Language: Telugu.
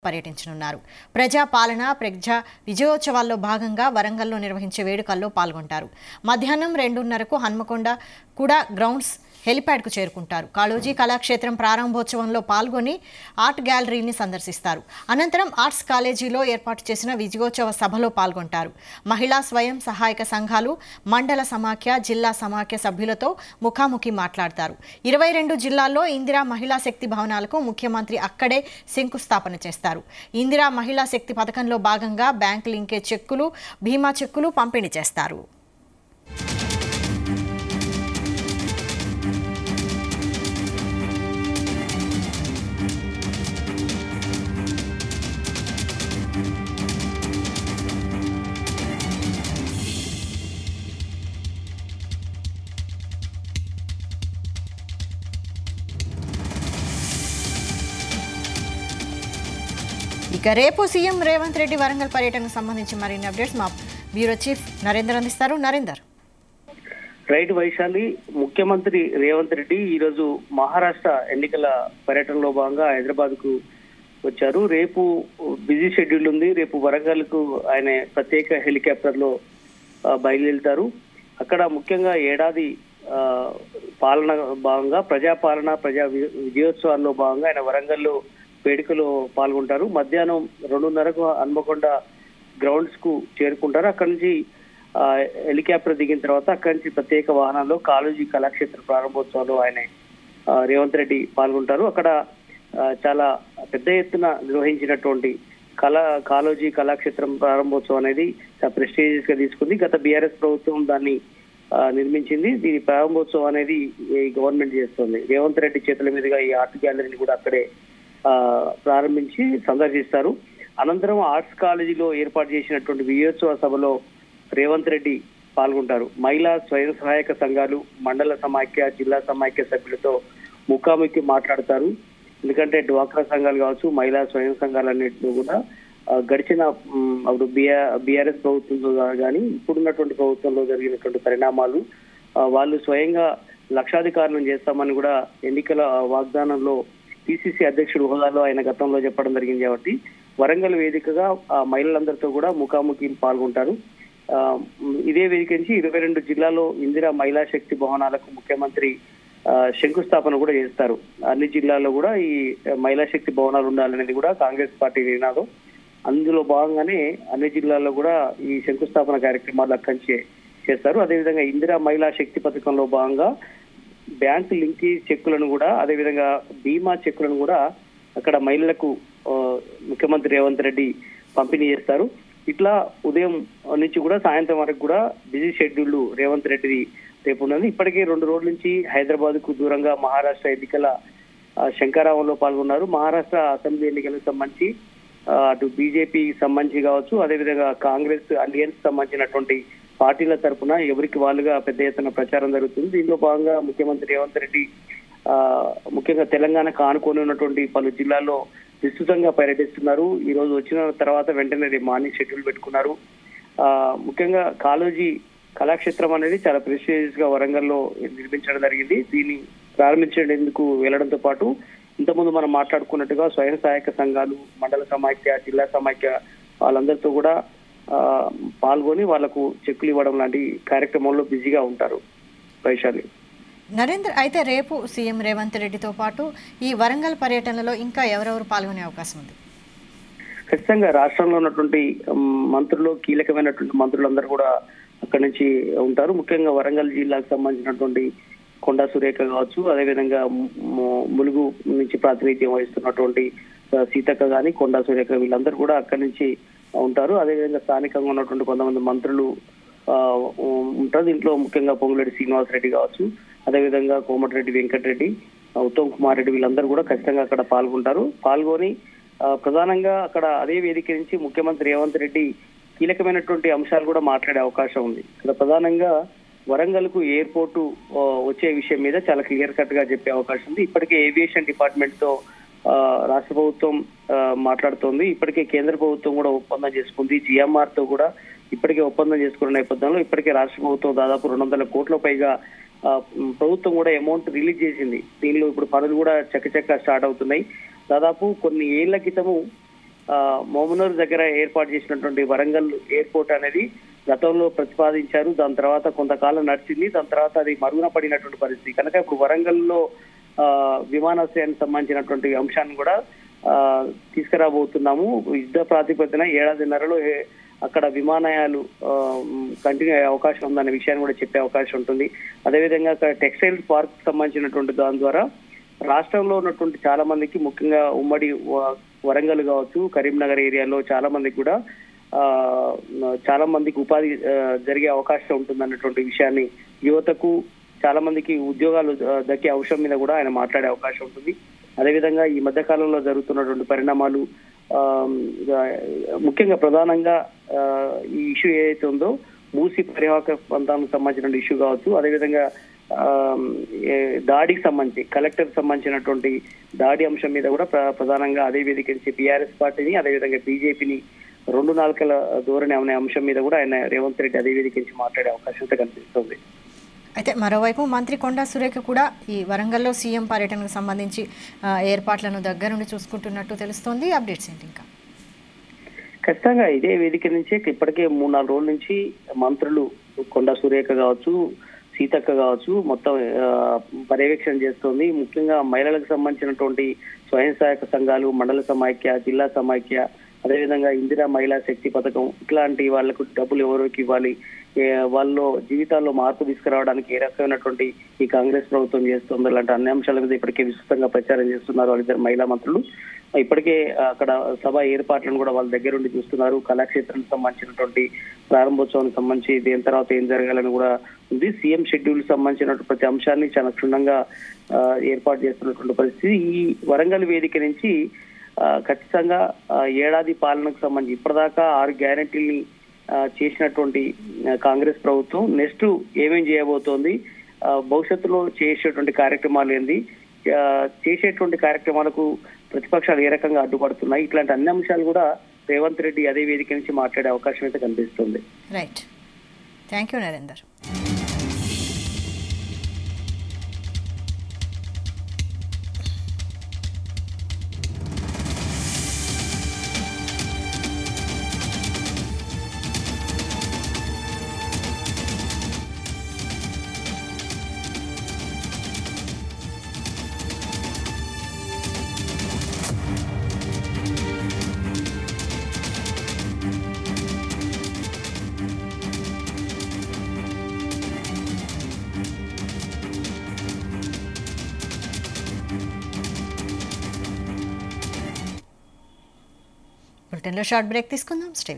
పర్యటించనున్నారు. ప్రజా పాలన ప్రజా విజయోత్సవాల్లో భాగంగా వరంగల్లో నిర్వహించే వేడుకల్లో పాల్గొంటారు. మధ్యాహ్నం 2:30కు హన్మకొండ కూడా గ్రౌండ్స్ హెలిప్యాడ్కు చేరుకుంటారు. కాళోజీ కళాక్షేత్రం ప్రారంభోత్సవంలో పాల్గొని ఆర్ట్ గ్యాలరీని సందర్శిస్తారు. అనంతరం ఆర్ట్స్ కాలేజీలో ఏర్పాటు చేసిన విజయోత్సవ సభలో పాల్గొంటారు. మహిళా స్వయం సహాయక సంఘాలు, మండల సమాఖ్య, జిల్లా సమాఖ్య సభ్యులతో ముఖాముఖి మాట్లాడతారు. 22 జిల్లాల్లో ఇందిరా మహిళా శక్తి భవనాలకు ముఖ్యమంత్రి అక్కడే శంకుస్థాపన చేస్తారు. ఇందిరా మహిళా శక్తి పథకంలో భాగంగా బ్యాంక్ లింకేజ్ చెక్కులు, బీమా చెక్కులు పంపిణీ చేస్తారు. ఇక రేపు సీఎం రేవంత్ రెడ్డి వరంగల్ పర్యటనకు సంబంధించి మరిన్ని అప్డేట్స్ మా బ్యూరో చీఫ్ నరేందర్ అందిస్తారు. నరేందర్. రైట్ వైశాలి, ముఖ్యమంత్రి రేవంత్ రెడ్డి ఈరోజు మహారాష్ట్ర ఎన్నికల పర్యటనలో భాగంగా హైదరాబాద్ కు వచ్చారు. రేపు బిజీ షెడ్యూల్ ఉంది. రేపు వరంగల్ కు ఆయన ప్రత్యేక హెలికాప్టర్ లో బయలుదేరుతారు. అక్కడ ముఖ్యంగా ఏడాది పాలన భాగంగా ప్రజాపాలన ప్రజా విజయోత్సవాల్లో భాగంగా ఆయన వరంగల్లో వేడుకలో పాల్గొంటారు. మధ్యాహ్నం 2:30కు హన్మకొండ గ్రౌండ్స్ కు చేరుకుంటారు. అక్కడి నుంచి హెలికాప్టర్ దిగిన తర్వాత అక్కడి నుంచి ప్రత్యేక వాహనాల్లో కాళోజీ కళాక్షేత్ర ప్రారంభోత్సవంలో ఆయన రేవంత్ రెడ్డి పాల్గొంటారు. అక్కడ చాలా పెద్ద ఎత్తున నిర్వహించినటువంటి కాళోజీ కళాక్షేత్రం ప్రారంభోత్సవం అనేది చాలా ప్రెస్టీజియస్ గా తీసుకుంది. గత బీఆర్ఎస్ ప్రభుత్వం దాన్ని నిర్మించింది. దీని ప్రారంభోత్సవం అనేది గవర్నమెంట్ చేస్తుంది. రేవంత్ రెడ్డి చేతుల మీదుగా ఈ ఆర్ట్ గ్యాలరీని కూడా అక్కడే ప్రారంభించి సందర్శిస్తారు. అనంతరం ఆర్ట్స్ కాలేజీలో ఏర్పాటు చేసినటువంటి విజయోత్సవ సభలో రేవంత్ రెడ్డి పాల్గొంటారు. మహిళా స్వయం సహాయక సంఘాలు, మండల సమాఖ్య, జిల్లా సమాఖ్య సభ్యులతో ముఖాముఖి మాట్లాడతారు. ఎందుకంటే డ్వాక్రా సంఘాలు కావచ్చు, మహిళా స్వయం సంఘాలన్నింటినీ కూడా గడిచిన అప్పుడు బీఆర్ఎస్ ప్రభుత్వంలో కానీ ఇప్పుడున్నటువంటి ప్రభుత్వంలో జరిగినటువంటి పరిణామాలు వాళ్ళు స్వయంగా లక్షాధికారులను చేస్తామని కూడా ఎన్నికల వాగ్దానంలో పిసిసి అధ్యక్షుడు హోదాలో ఆయన గతంలో చెప్పడం జరిగింది. కాబట్టి వరంగల్ వేదికగా మహిళలందరితో కూడా ముఖాముఖి పాల్గొంటారు. ఇదే వేదిక నుంచి 22 జిల్లాల్లో ఇందిరా మహిళా శక్తి భవనాలకు ముఖ్యమంత్రి శంకుస్థాపన కూడా చేస్తారు. అన్ని జిల్లాల్లో కూడా ఈ మహిళా శక్తి భవనాలు ఉండాలనేది కూడా కాంగ్రెస్ పార్టీ నినాదం. అందులో భాగంగానే అన్ని జిల్లాల్లో కూడా ఈ శంకుస్థాపన కార్యక్రమాలు అక్కడి చేస్తారు. అదేవిధంగా ఇందిరా మహిళా శక్తి పథకంలో భాగంగా బ్యాంక్ లింకేజ్ చెక్కులను కూడా, అదేవిధంగా బీమా చెక్కులను కూడా అక్కడ మహిళలకు ముఖ్యమంత్రి రేవంత్ రెడ్డి పంపిణీ చేస్తారు. ఇట్లా ఉదయం నుంచి కూడా సాయంత్రం వరకు కూడా బిజీ షెడ్యూల్ రేవంత్ రెడ్డి రేపు ఉన్నది. ఇప్పటికే 2 రోజుల నుంచి హైదరాబాద్ కు దూరంగా మహారాష్ట్ర ఎన్నికల శంకారావంలో పాల్గొన్నారు. మహారాష్ట్ర అసెంబ్లీ ఎన్నికలకు సంబంధించి అటు బీజేపీకి సంబంధించి కావచ్చు, అదేవిధంగా కాంగ్రెస్ అలియన్స్ సంబంధించినటువంటి పార్టీల తరఫున ఎవరికి వాళ్ళుగా పెద్ద ఎత్తున ప్రచారం జరుగుతుంది. దీనిలో భాగంగా ముఖ్యమంత్రి రేవంత్ రెడ్డి ముఖ్యంగా తెలంగాణకు ఆనుకొని ఉన్నటువంటి పలు జిల్లాల్లో విస్తృతంగా పర్యటిస్తున్నారు. ఈ రోజు వచ్చిన తర్వాత వెంటనే మార్నింగ్ షెడ్యూల్ పెట్టుకున్నారు. ముఖ్యంగా కాళోజీ కళాక్షేత్రం అనేది చాలా ప్రెస్టీజియస్ గా వరంగల్లో నిర్మించడం జరిగింది. దీన్ని ప్రారంభించేందుకు వెళ్లడంతో పాటు ఇంతకుముందు మనం మాట్లాడుకున్నట్టుగా స్వయం సహాయక సంఘాలు, మండల సమాఖ్య, జిల్లా సమాఖ్య వాళ్ళందరితో కూడా పాల్గొని వాళ్లకు చెక్కులు ఇవ్వడం లాంటి కార్యక్రమంలో బిజీగా ఉంటారు. వైశాలి. నరేంద్ర, అయితే రేపు సీఎం రేవంత్ రెడ్డితో పాటు ఈ వరంగల్ పర్యటనలో ఇంకా ఎవరెవరు పాల్గొనే అవకాశం ఉంది? ఖచ్చితంగా రాష్ట్రంలో ఉన్నటువంటి మంత్రులు, కీలకమైనటువంటి మంత్రులందరూ కూడా అక్కడి నుంచి ఉంటారు. ముఖ్యంగా వరంగల్ జిల్లాకు సంబంధించినటువంటి కొండా సురేఖ కావచ్చు, అదేవిధంగా ములుగు నుంచి ప్రాతినిధ్యం వహిస్తున్నటువంటి సీతక్క గాని, కొండా సురేఖ వీళ్ళందరూ కూడా అక్కడి నుంచి ఉంటారు. అదేవిధంగా స్థానికంగా ఉన్నటువంటి కొంతమంది మంత్రులు ఉంటారు. దీంట్లో ముఖ్యంగా పొంగులేటి శ్రీనివాసరెడ్డి కావచ్చు, అదేవిధంగా కోమటిరెడ్డి వెంకటరెడ్డి, ఉత్తమ్ కుమార్ రెడ్డి వీళ్ళందరూ కూడా ఖచ్చితంగా అక్కడ పాల్గొంటారు. పాల్గొని ప్రధానంగా అక్కడ అదే వేదిక నుంచి ముఖ్యమంత్రి రేవంత్ రెడ్డి కీలకమైనటువంటి అంశాలు కూడా మాట్లాడే అవకాశం ఉంది. ఇక్కడ ప్రధానంగా వరంగల్ కు ఎయిర్పోర్టు వచ్చే విషయం మీద చాలా క్లియర్ కట్ గా చెప్పే అవకాశం ఉంది. ఇప్పటికే ఏవియేషన్ డిపార్ట్మెంట్ తో రాష్ట్ర ప్రభుత్వం మాట్లాడుతోంది. ఇప్పటికే కేంద్ర ప్రభుత్వం కూడా ఒప్పందం చేసుకుంది. జిఎంఆర్ తో కూడా ఇప్పటికే ఒప్పందం చేసుకున్న నేపథ్యంలో ఇప్పటికే రాష్ట్ర ప్రభుత్వం దాదాపు 200 కోట్ల పైగా ప్రభుత్వం కూడా అమౌంట్ రిలీజ్ చేసింది. దీనిలో ఇప్పుడు పనులు కూడా చకచక స్టార్ట్ అవుతున్నాయి. దాదాపు కొన్ని ఏళ్ల క్రితము మోమునూరు దగ్గర ఏర్పాటు చేసినటువంటి వరంగల్ ఎయిర్పోర్ట్ అనేది గతంలో ప్రతిపాదించారు. దాని తర్వాత కొంతకాలం నడిచింది. దాని తర్వాత అది మరుగున పడినటువంటి పరిస్థితి కనుక ఇప్పుడు వరంగల్లో విమానాశ్రయానికి సంబంధించినటువంటి అంశాన్ని కూడా తీసుకురాబోతున్నాము. యుద్ధ ప్రాతిపదికన ఏడాదిన్నరలో అక్కడ విమానయాలు కంటిన్యూ అయ్యే అవకాశం ఉందనే విషయాన్ని కూడా చెప్పే అవకాశం ఉంటుంది. అదేవిధంగా అక్కడ టెక్స్టైల్ పార్క్ సంబంధించినటువంటి దాని ద్వారా రాష్ట్రంలో ఉన్నటువంటి చాలా మందికి, ముఖ్యంగా ఉమ్మడి వరంగల్ కావచ్చు, కరీంనగర్ ఏరియాలో చాలా మందికి కూడా చాలా మందికి ఉపాధి జరిగే అవకాశం ఉంటుంది అన్నటువంటి విషయాన్ని, యువతకు చాలా మందికి ఉద్యోగాలు దక్కే అంశం మీద కూడా ఆయన మాట్లాడే అవకాశం ఉంటుంది. అదేవిధంగా ఈ మధ్య కాలంలో జరుగుతున్నటువంటి పరిణామాలు, ముఖ్యంగా ప్రధానంగా ఈ ఇష్యూ ఏదైతే ఉందో మూసి పరివాహక ప్రాంతానికి సంబంధించిన ఇష్యూ కావచ్చు, అదేవిధంగా దాడికి సంబంధించి కలెక్టర్ సంబంధించినటువంటి దాడి అంశం మీద కూడా ప్రధానంగా అదే వేదిక నుంచి బీఆర్ఎస్ పార్టీని, అదేవిధంగా బీజేపీని రెండు నాలుకల ధోరణి అనే అంశం మీద కూడా ఆయన రేవంత్ రెడ్డి అదే వేదిక నుంచి మాట్లాడే అవకాశం అయితే కనిపిస్తుంది. అయితే మరోవైపు మంత్రి కొండా సురేఖ కూడా ఈ వరంగల్లో సీఎం పర్యటనకు సంబంధించి ఏర్పాట్లను దగ్గరుండి చూసుకుంటున్నట్టు తెలుస్తోంది. అప్డేట్స్ ఏంటి? ఇంకా ఖచ్చితంగా ఇదే వేదిక నుంచే ఇప్పటికే 3-4 రోజుల నుంచి మంత్రులు కొండా సురేఖ కావచ్చు, సీతక్క కావచ్చు మొత్తం పర్యవేక్షణ చేస్తోంది. ముఖ్యంగా మహిళలకు సంబంధించినటువంటి స్వయం సహాయక సంఘాలు, మండల సమాఖ్య, జిల్లా సమాఖ్య, అదేవిధంగా ఇందిరా మహిళా శక్తి పథకం, ఇట్లాంటి వాళ్లకు డబ్బులు ఎవరికి ఇవ్వాలి, వాళ్ళలో జీవితాల్లో మార్పు తీసుకురావడానికి ఏ రకమైనటువంటి ఈ కాంగ్రెస్ ప్రభుత్వం చేస్తుంది, అలాంటి అన్ని అంశాల మీద ఇప్పటికే విస్తృతంగా ప్రచారం చేస్తున్నారు వాళ్ళిద్దరు మహిళా మంత్రులు. ఇప్పటికే అక్కడ సభ ఏర్పాట్లను కూడా వాళ్ళ దగ్గరుండి చూస్తున్నారు. కళాక్షేత్రానికి సంబంధించినటువంటి ప్రారంభోత్సవానికి సంబంధించి దేని తర్వాత ఏం జరగాలని కూడా ఉంది. సీఎం షెడ్యూల్ సంబంధించిన ప్రతి అంశాన్ని చాలా క్షుణ్ణంగా ఏర్పాటు చేస్తున్నటువంటి పరిస్థితి. ఈ వరంగల్ వేదిక నుంచి ఖచ్చితంగా ఏడాది పాలనకు సంబంధించి ఇప్పటిదాకా 6 గ్యారెంటీల్ని చేసినటువంటి కాంగ్రెస్ ప్రభుత్వం నెక్స్ట్ ఏమేం చేయబోతోంది, భవిష్యత్తులో చేసేటువంటి కార్యక్రమాలు ఏంది, చేసేటువంటి కార్యక్రమాలకు ప్రతిపక్షాలు ఏ రకంగా అడ్డుపడుతున్నాయి, ఇట్లాంటి అన్ని అంశాలు కూడా రేవంత్ రెడ్డి అదే వేదిక నుంచి మాట్లాడే అవకాశం అయితే కనిపిస్తుంది. Right, thank you Narender. బులెటిన్లో షార్ట్ బ్రేక్ తీసుకుందాం. స్టే